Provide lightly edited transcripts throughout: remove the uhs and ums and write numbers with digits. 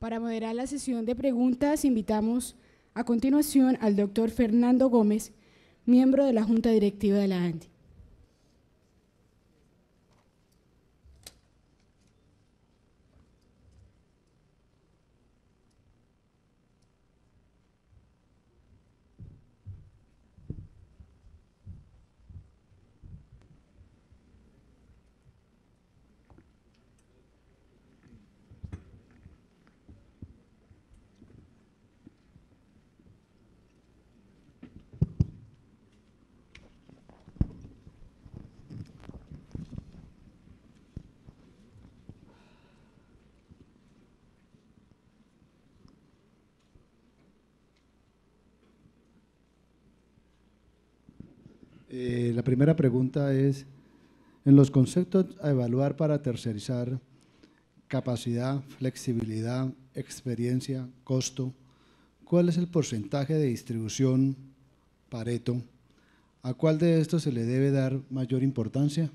Para moderar la sesión de preguntas, invitamos a continuación al doctor Fernando Gómez, miembro de la Junta Directiva de la ANDI. La primera pregunta es, en los conceptos a evaluar para tercerizar, capacidad, flexibilidad, experiencia, costo, ¿cuál es el porcentaje de distribución Pareto? ¿A cuál de estos se le debe dar mayor importancia?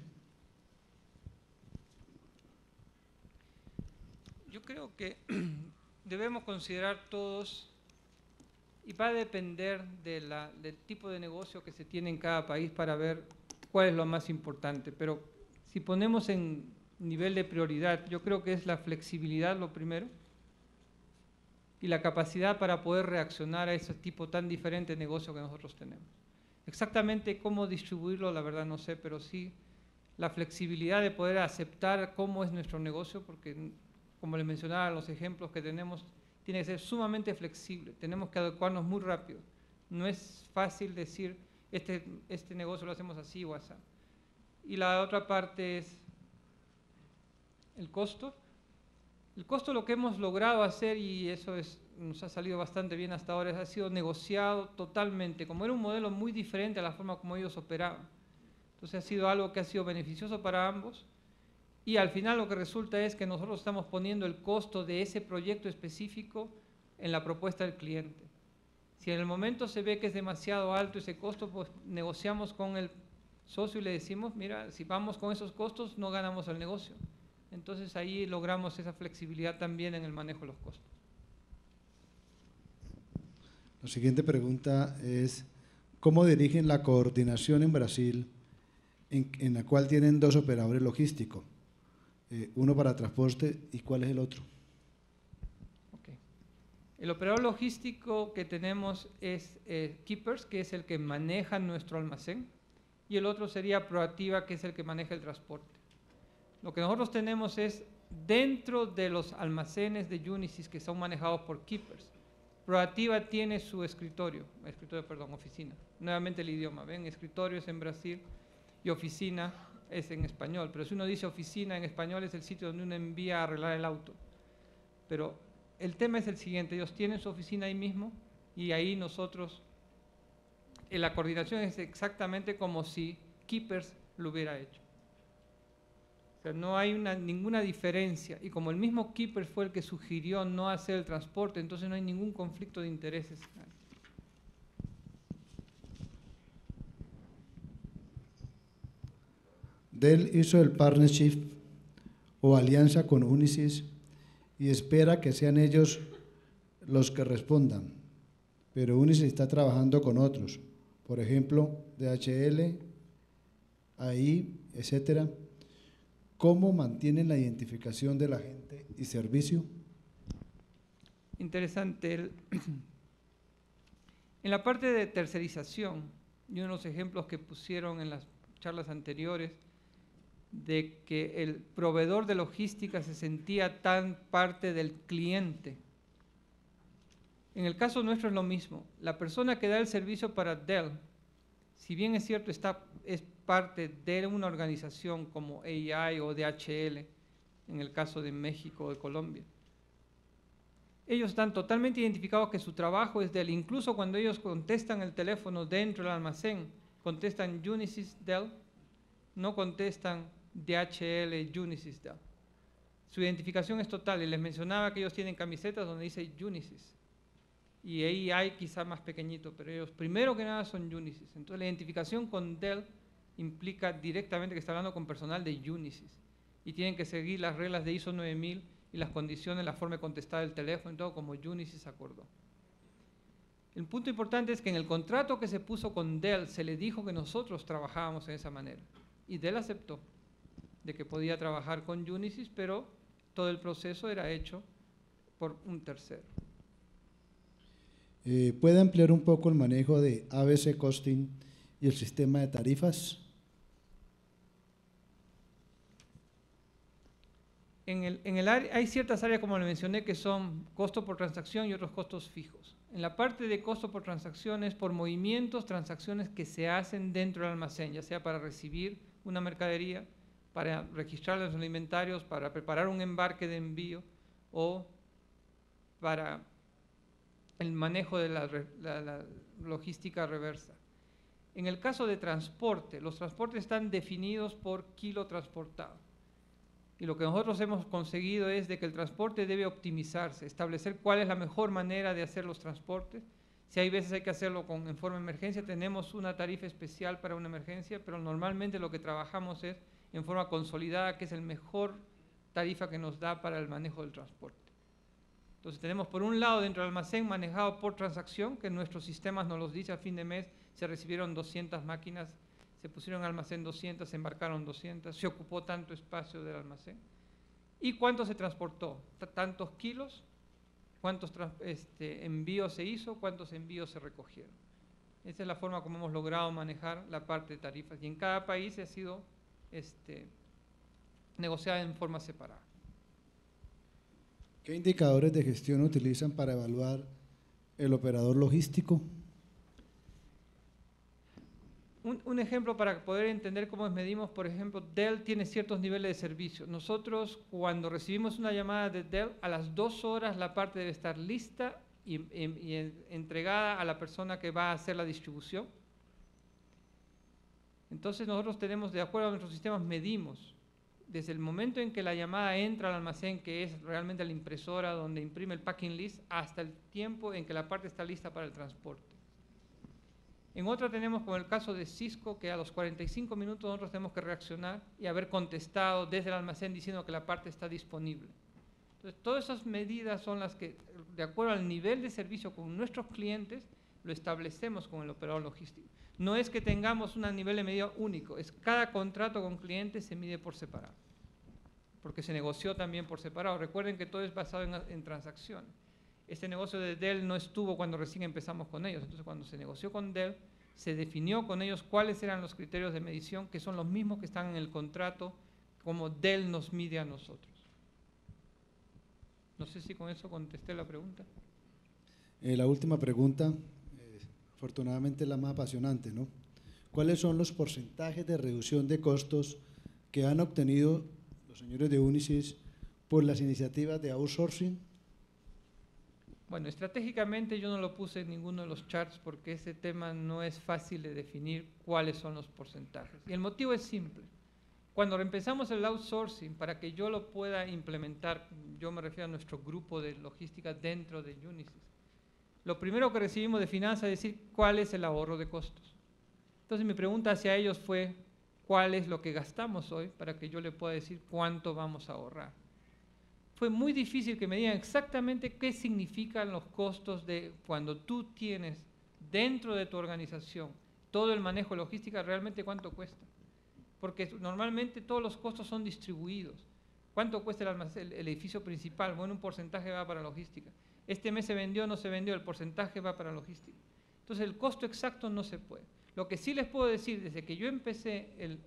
Yo creo que debemos considerar todos, y va a depender del tipo de negocio que se tiene en cada país para ver cuál es lo más importante. Pero si ponemos en nivel de prioridad, yo creo que es la flexibilidad lo primero y la capacidad para poder reaccionar a ese tipo tan diferente de negocio que nosotros tenemos. Exactamente cómo distribuirlo, la verdad no sé, pero sí la flexibilidad de poder aceptar cómo es nuestro negocio, porque como les mencionaba, los ejemplos que tenemos tiene que ser sumamente flexible, tenemos que adecuarnos muy rápido. No es fácil decir, este negocio lo hacemos así o así. Y la otra parte es el costo. El costo, lo que hemos logrado hacer, y eso nos ha salido bastante bien hasta ahora, ha sido negociado totalmente, como era un modelo muy diferente a la forma como ellos operaban. Entonces ha sido algo que ha sido beneficioso para ambos. Y al final lo que resulta es que nosotros estamos poniendo el costo de ese proyecto específico en la propuesta del cliente. Si en el momento se ve que es demasiado alto ese costo, pues negociamos con el socio y le decimos, mira, si vamos con esos costos no ganamos el negocio. Entonces ahí logramos esa flexibilidad también en el manejo de los costos. La siguiente pregunta es, ¿cómo dirigen la coordinación en Brasil en la cual tienen dos operadores logísticos? Uno para transporte, ¿y cuál es el otro? Okay. El operador logístico que tenemos es Keepers, que es el que maneja nuestro almacén, y el otro sería Proactiva, que es el que maneja el transporte. Lo que nosotros tenemos es, dentro de los almacenes de Unisys que son manejados por Keepers, Proactiva tiene su oficina. Nuevamente el idioma, ¿ven? Escritorio es en Brasil y oficina es en español, pero si uno dice oficina en español es el sitio donde uno envía a arreglar el auto. Pero el tema es el siguiente, ellos tienen su oficina ahí mismo y ahí nosotros, la coordinación es exactamente como si Keepers lo hubiera hecho. O sea, no hay ninguna diferencia, y como el mismo Keepers fue el que sugirió no hacer el transporte, entonces no hay ningún conflicto de intereses. Dell hizo el partnership o alianza con Unisys y espera que sean ellos los que respondan, pero Unisys está trabajando con otros, por ejemplo, DHL, AI, etcétera. ¿Cómo mantienen la identificación de la gente y servicio? Interesante. En la parte de tercerización, y uno de los ejemplos que pusieron en las charlas anteriores, de que el proveedor de logística se sentía tan parte del cliente. En el caso nuestro es lo mismo. La persona que da el servicio para Dell, si bien es cierto, es parte de una organización como AI o DHL, en el caso de México o de Colombia, ellos están totalmente identificados que su trabajo es Dell. Incluso cuando ellos contestan el teléfono dentro del almacén, contestan Unisys Dell, no contestan DHL Unisys Dell. Su identificación es total, y les mencionaba que ellos tienen camisetas donde dice Unisys. Y ahí hay quizá más pequeñito, pero ellos primero que nada son Unisys. Entonces la identificación con Dell implica directamente que está hablando con personal de Unisys y tienen que seguir las reglas de ISO 9000 y las condiciones, la forma de contestar el teléfono y todo, como Unisys acordó. El punto importante es que en el contrato que se puso con Dell se le dijo que nosotros trabajábamos en esa manera. Y Dell aceptó de que podía trabajar con Unisys, pero todo el proceso era hecho por un tercero. ¿Puede ampliar un poco el manejo de ABC Costing y el sistema de tarifas? En el área, hay ciertas áreas, como le mencioné, que son costo por transacción y otros costos fijos. En la parte de costo por transacción es por movimientos, transacciones que se hacen dentro del almacén, ya sea para recibir una mercadería, para registrar los inventarios, para preparar un embarque de envío o para el manejo de la logística reversa. En el caso de transporte, los transportes están definidos por kilo transportado. Y lo que nosotros hemos conseguido es de que el transporte debe optimizarse, establecer cuál es la mejor manera de hacer los transportes. Si hay veces hay que hacerlo en forma de emergencia, tenemos una tarifa especial para una emergencia, pero normalmente lo que trabajamos es en forma consolidada, que es el mejor tarifa que nos da para el manejo del transporte. Entonces tenemos por un lado dentro del almacén manejado por transacción, que nuestros sistemas nos los dice a fin de mes, se recibieron 200 máquinas, se pusieron en almacén 200, se embarcaron 200, se ocupó tanto espacio del almacén. ¿Y cuánto se transportó? Tantos kilos, cuántos envíos se hizo, cuántos envíos se recogieron. Esa es la forma como hemos logrado manejar la parte de tarifas. Y en cada país ha sido negociada en forma separada. ¿Qué indicadores de gestión utilizan para evaluar el operador logístico? Un ejemplo para poder entender cómo medimos, por ejemplo, Dell tiene ciertos niveles de servicio. Nosotros, cuando recibimos una llamada de Dell, a las 2 horas la parte debe estar lista y entregada a la persona que va a hacer la distribución. Entonces nosotros tenemos, de acuerdo a nuestros sistemas, medimos desde el momento en que la llamada entra al almacén, que es realmente la impresora donde imprime el packing list, hasta el tiempo en que la parte está lista para el transporte. En otra tenemos, como el caso de Cisco, que a los 45 minutos nosotros tenemos que reaccionar y haber contestado desde el almacén diciendo que la parte está disponible. Entonces, todas esas medidas son las que, de acuerdo al nivel de servicio con nuestros clientes, lo establecemos con el operador logístico. No es que tengamos un nivel de medida único, es cada contrato con clientes se mide por separado, porque se negoció también por separado. Recuerden que todo es basado en transacciones. Este negocio de Dell no estuvo cuando recién empezamos con ellos, entonces cuando se negoció con Dell, se definió con ellos cuáles eran los criterios de medición, que son los mismos que están en el contrato, como Dell nos mide a nosotros. No sé si con eso contesté la pregunta. La última pregunta, afortunadamente la más apasionante, ¿no? ¿Cuáles son los porcentajes de reducción de costos que han obtenido los señores de Unisys por las iniciativas de outsourcing? Bueno, estratégicamente yo no lo puse en ninguno de los charts porque ese tema no es fácil de definir cuáles son los porcentajes. Y el motivo es simple. Cuando empezamos el outsourcing, para que yo lo pueda implementar, yo me refiero a nuestro grupo de logística dentro de Unisys, lo primero que recibimos de finanzas es decir cuál es el ahorro de costos. Entonces mi pregunta hacia ellos fue, ¿cuál es lo que gastamos hoy para que yo le pueda decir cuánto vamos a ahorrar? Fue muy difícil que me digan exactamente qué significan los costos de cuando tú tienes dentro de tu organización todo el manejo de logística, realmente cuánto cuesta. Porque normalmente todos los costos son distribuidos. ¿Cuánto cuesta el edificio principal? Bueno, un porcentaje va para logística. Este mes se vendió o no se vendió, el porcentaje va para logística. Entonces el costo exacto no se puede. Lo que sí les puedo decir, desde que yo empecé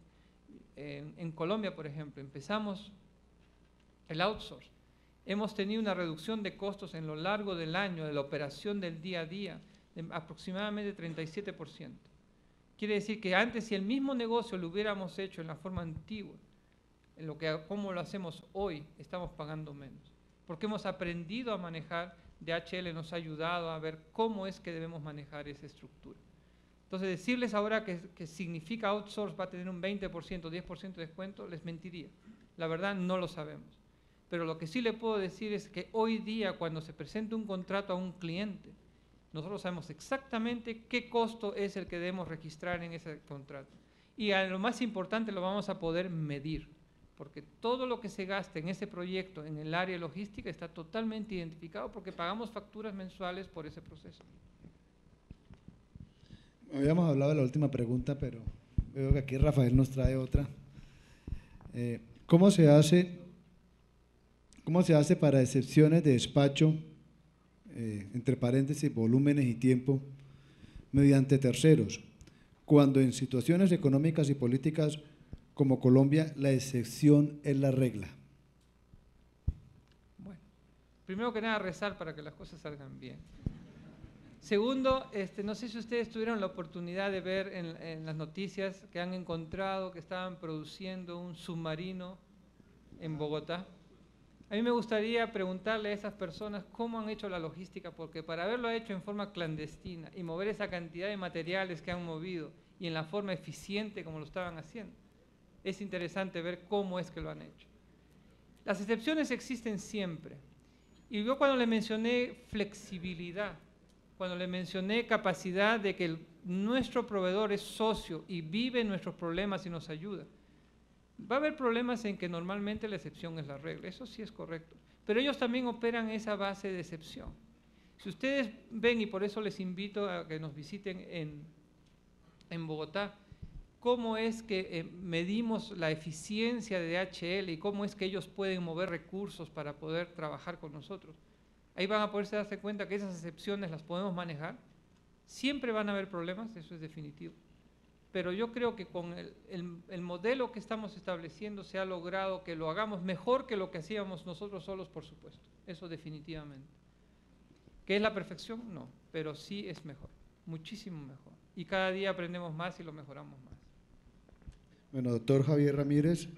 en Colombia, por ejemplo, empezamos el outsource, hemos tenido una reducción de costos en lo largo del año, de la operación del día a día, de aproximadamente 37%. Quiere decir que antes, si el mismo negocio lo hubiéramos hecho en la forma antigua, como lo hacemos hoy, estamos pagando menos. Porque hemos aprendido a manejar, DHL nos ha ayudado a ver cómo es que debemos manejar esa estructura. Entonces, decirles ahora que significa outsource va a tener un 20%, 10% de descuento, les mentiría. La verdad, no lo sabemos. Pero lo que sí le puedo decir es que hoy día, cuando se presenta un contrato a un cliente, nosotros sabemos exactamente qué costo es el que debemos registrar en ese contrato. Y a lo más importante lo vamos a poder medir. porque todo lo que se gasta en ese proyecto, en el área logística, está totalmente identificado porque pagamos facturas mensuales por ese proceso. Habíamos hablado de la última pregunta, pero veo que aquí Rafael nos trae otra. ¿Cómo se hace para excepciones de despacho, entre paréntesis, volúmenes y tiempo, mediante terceros, cuando en situaciones económicas y políticas como Colombia la excepción es la regla? Bueno, primero que nada rezar para que las cosas salgan bien. Segundo, no sé si ustedes tuvieron la oportunidad de ver en las noticias que han encontrado que estaban produciendo un submarino en Bogotá. A mí me gustaría preguntarle a esas personas cómo han hecho la logística, porque para haberlo hecho en forma clandestina y mover esa cantidad de materiales que han movido y en la forma eficiente como lo estaban haciendo, es interesante ver cómo es que lo han hecho. Las excepciones existen siempre. Y yo cuando le mencioné flexibilidad, cuando le mencioné capacidad de que nuestro proveedor es socio y vive nuestros problemas y nos ayuda, va a haber problemas en que normalmente la excepción es la regla, eso sí es correcto, pero ellos también operan esa base de excepción. Si ustedes ven, y por eso les invito a que nos visiten en Bogotá, cómo es que medimos la eficiencia de DHL y cómo es que ellos pueden mover recursos para poder trabajar con nosotros. Ahí van a poderse darse cuenta que esas excepciones las podemos manejar. Siempre van a haber problemas, eso es definitivo. Pero yo creo que con el modelo que estamos estableciendo se ha logrado que lo hagamos mejor que lo que hacíamos nosotros solos, por supuesto. Eso definitivamente. ¿Qué es la perfección? No, pero sí es mejor, muchísimo mejor. Y cada día aprendemos más y lo mejoramos más. Bueno, doctor Javier Ramírez,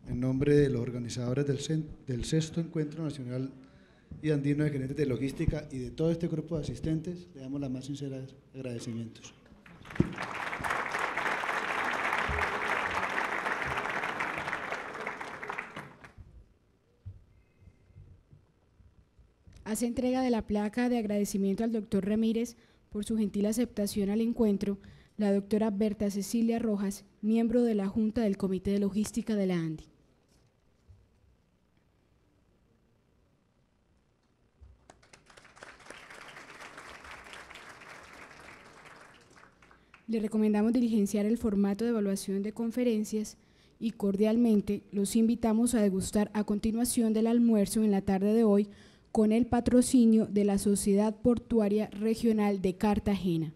en nombre de los organizadores del sexto Encuentro Nacional y Andino de Gerentes de Logística y de todo este grupo de asistentes, le damos los más sinceros agradecimientos. Hace entrega de la placa de agradecimiento al doctor Ramírez por su gentil aceptación al encuentro la doctora Berta Cecilia Rojas, miembro de la Junta del Comité de Logística de la ANDI. Le recomendamos diligenciar el formato de evaluación de conferencias y cordialmente los invitamos a degustar a continuación del almuerzo en la tarde de hoy con el patrocinio de la Sociedad Portuaria Regional de Cartagena.